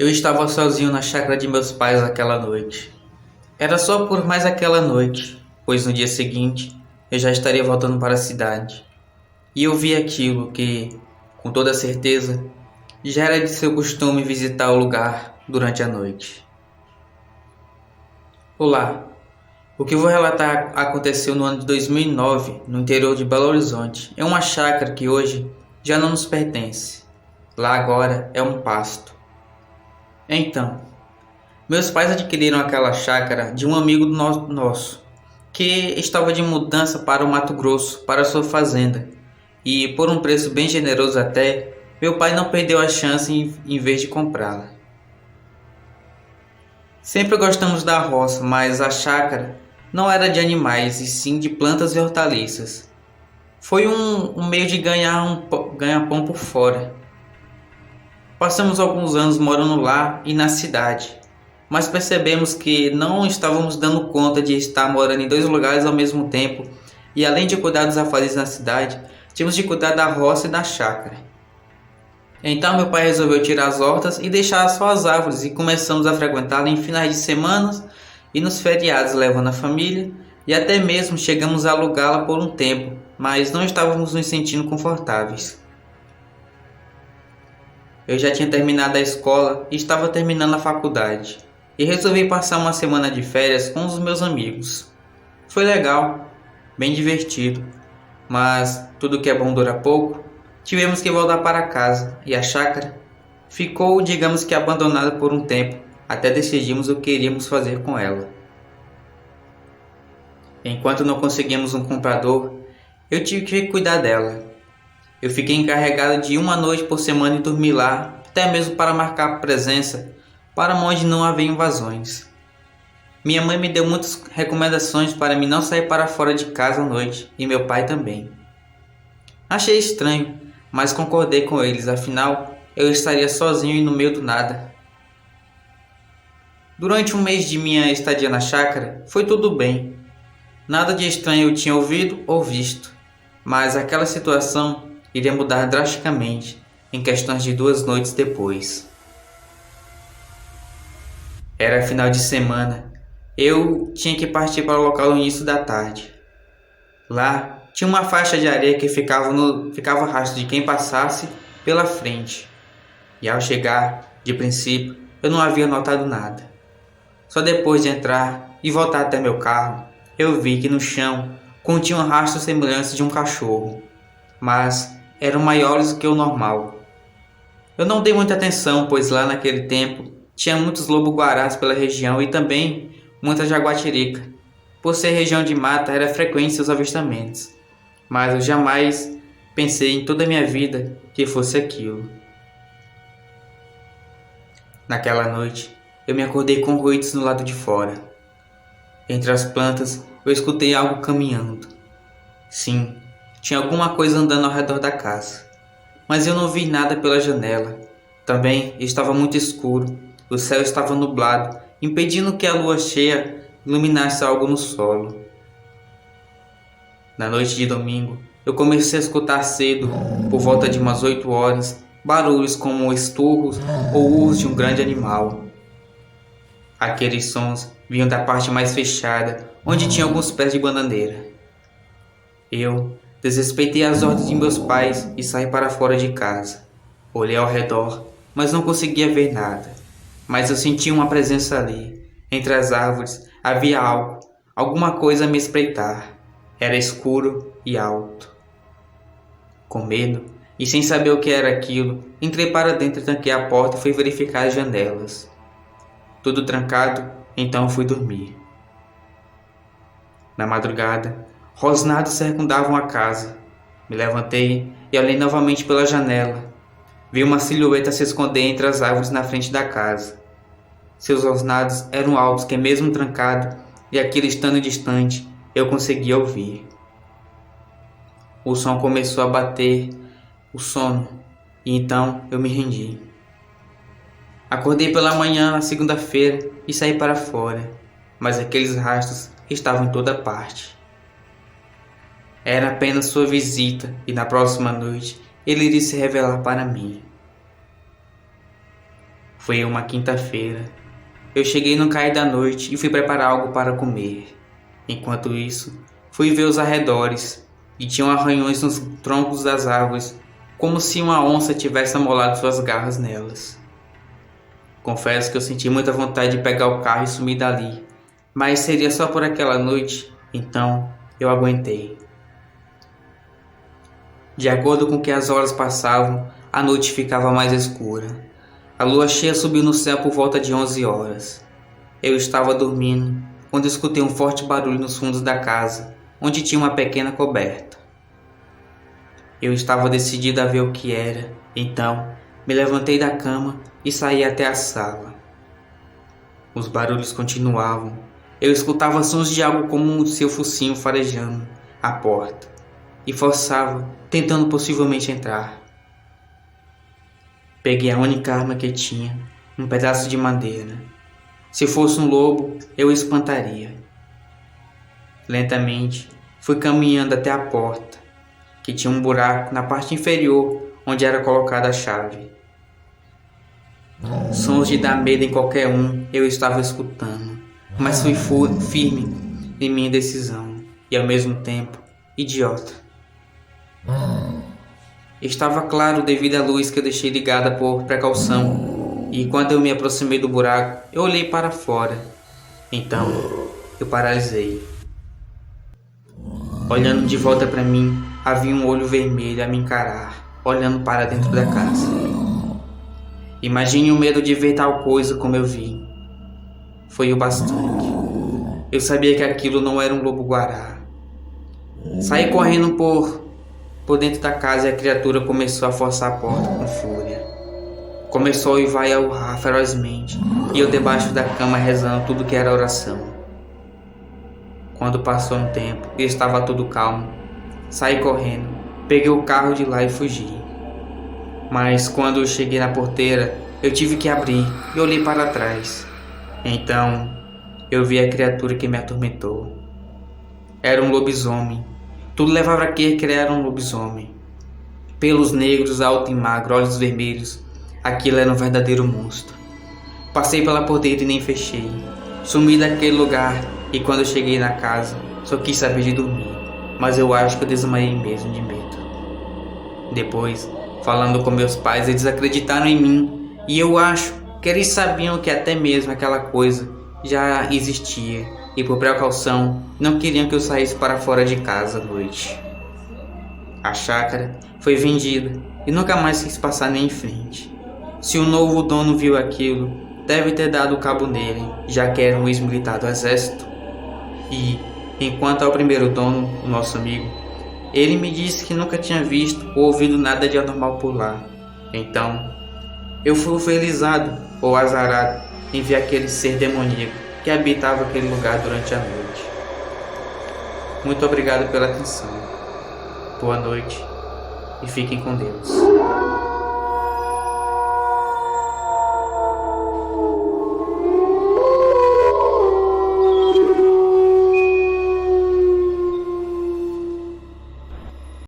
Eu estava sozinho na chácara de meus pais aquela noite. Era só por mais aquela noite, pois no dia seguinte eu já estaria voltando para a cidade. E eu vi aquilo que, com toda certeza, já era de seu costume visitar o lugar durante a noite. Olá, o que eu vou relatar aconteceu no ano de 2009, no interior de Belo Horizonte. É uma chácara que hoje já não nos pertence. Lá agora é um pasto. Então, meus pais adquiriram aquela chácara de um amigo nosso, que estava de mudança para o Mato Grosso, para sua fazenda. E por um preço bem generoso até, meu pai não perdeu a chance em vez de comprá-la. Sempre gostamos da roça, mas a chácara não era de animais, e sim de plantas e hortaliças. Foi um meio de ganhar pão por fora. Passamos alguns anos morando lá e na cidade, mas percebemos que não estávamos dando conta de estar morando em dois lugares ao mesmo tempo, e além de cuidar dos afazeres na cidade, tínhamos de cuidar da roça e da chácara. Então meu pai resolveu tirar as hortas e deixar só as árvores, e começamos a frequentá-la em finais de semanas e nos feriados, levando a família, e até mesmo chegamos a alugá-la por um tempo, mas não estávamos nos sentindo confortáveis. Eu já tinha terminado a escola e estava terminando a faculdade, e resolvi passar uma semana de férias com os meus amigos. Foi legal, bem divertido, mas tudo que é bom dura pouco. Tivemos que voltar para casa e a chácara ficou, digamos que, abandonada por um tempo, até decidirmos o que iríamos fazer com ela. Enquanto não conseguimos um comprador, eu tive que cuidar dela. Eu fiquei encarregado de uma noite por semana e dormir lá, até mesmo para marcar presença para onde não havia invasões. Minha mãe me deu muitas recomendações para mim não sair para fora de casa à noite, e meu pai também. Achei estranho, mas concordei com eles, afinal eu estaria sozinho e no meio do nada. Durante um mês de minha estadia na chácara, foi tudo bem. Nada de estranho eu tinha ouvido ou visto, mas aquela situação iria mudar drasticamente em questões de 2 noites depois. Era final de semana. Eu tinha que partir para o local no início da tarde. Lá tinha uma faixa de areia que ficava rastro de quem passasse pela frente. E ao chegar, de princípio, eu não havia notado nada. Só depois de entrar e voltar até meu carro, eu vi que no chão continham rastros semelhantes de um cachorro, mas eram maiores do que o normal. Eu não dei muita atenção, pois lá naquele tempo tinha muitos lobo-guarás pela região e também muita jaguatirica. Por ser região de mata, era frequente seus avistamentos, mas eu jamais pensei em toda a minha vida que fosse aquilo. Naquela noite, eu me acordei com ruídos no lado de fora. Entre as plantas, eu escutei algo caminhando. Sim, tinha alguma coisa andando ao redor da casa, mas eu não vi nada pela janela. Também estava muito escuro, o céu estava nublado, impedindo que a lua cheia iluminasse algo no solo. Na noite de domingo, eu comecei a escutar cedo, por volta de umas 8 horas, barulhos como esturros ou urros de um grande animal. Aqueles sons vinham da parte mais fechada, onde tinha alguns pés de bananeira. Eu desrespeitei as ordens de meus pais e saí para fora de casa. Olhei ao redor, mas não conseguia ver nada. Mas eu sentia uma presença ali. Entre as árvores havia algo, alguma coisa a me espreitar. Era escuro e alto. Com medo e sem saber o que era aquilo, entrei para dentro, tranquei a porta e fui verificar as janelas. Tudo trancado, então fui dormir. Na madrugada, rosnados circundavam a casa. Me levantei e olhei novamente pela janela. Vi uma silhueta se esconder entre as árvores na frente da casa. Seus rosnados eram altos que, mesmo trancado e aquilo estando distante, eu conseguia ouvir. O som começou a bater o sono, e então eu me rendi. Acordei pela manhã na segunda-feira e saí para fora, mas aqueles rastros estavam em toda parte. Era apenas sua visita, e na próxima noite ele iria se revelar para mim. Foi uma quinta-feira. Eu cheguei no cair da noite e fui preparar algo para comer. Enquanto isso, fui ver os arredores e tinham arranhões nos troncos das árvores, como se uma onça tivesse amolado suas garras nelas. Confesso que eu senti muita vontade de pegar o carro e sumir dali, mas seria só por aquela noite, então eu aguentei. De acordo com que as horas passavam, a noite ficava mais escura. A lua cheia subiu no céu por volta de 11 horas. Eu estava dormindo quando escutei um forte barulho nos fundos da casa, onde tinha uma pequena coberta. Eu estava decidido a ver o que era, então me levantei da cama e saí até a sala. Os barulhos continuavam. Eu escutava sons de algo como um seu focinho farejando a porta e forçava, tentando possivelmente entrar. Peguei a única arma que tinha, um pedaço de madeira. Se fosse um lobo, eu o espantaria. Lentamente, fui caminhando até a porta, que tinha um buraco na parte inferior onde era colocada a chave. Sons de dar medo em qualquer um eu estava escutando, mas fui firme em minha decisão e ao mesmo tempo idiota. Estava claro devido à luz que eu deixei ligada por precaução, e quando eu me aproximei do buraco, eu olhei para fora. Então, eu paralisei. Olhando de volta para mim, havia um olho vermelho a me encarar, olhando para dentro da casa. Imagine o medo de ver tal coisa como eu vi. Foi o bastante. Eu sabia que aquilo não era um lobo-guará. Saí correndo por dentro da casa e a criatura começou a forçar a porta com fúria. Começou a uivar e a urrar ferozmente, e eu debaixo da cama rezando tudo que era oração. Quando passou um tempo e estava tudo calmo, saí correndo, peguei o carro de lá e fugi. Mas quando eu cheguei na porteira, eu tive que abrir e olhei para trás. Então, eu vi a criatura que me atormentou. Era um lobisomem. Tudo levava a crer que ele era um lobisomem. Pelos negros, alto e magro, olhos vermelhos, aquilo era um verdadeiro monstro. Passei pela porteira e nem fechei. Sumi daquele lugar e quando eu cheguei na casa, só quis saber de dormir. Mas eu acho que eu desmaiei mesmo de medo. Depois, falando com meus pais, eles acreditaram em mim. E eu acho que eles sabiam que até mesmo aquela coisa já existia. E por precaução, não queriam que eu saísse para fora de casa à noite. A chácara foi vendida e nunca mais quis passar nem em frente. Se o novo dono viu aquilo, deve ter dado cabo nele, já que era um ex-militar do exército. E, enquanto ao primeiro dono, o nosso amigo, ele me disse que nunca tinha visto ou ouvido nada de anormal por lá. Então, eu fui felizado ou azarado em ver aquele ser demoníaco que habitava aquele lugar durante a noite. Muito obrigado pela atenção. Boa noite e fiquem com Deus.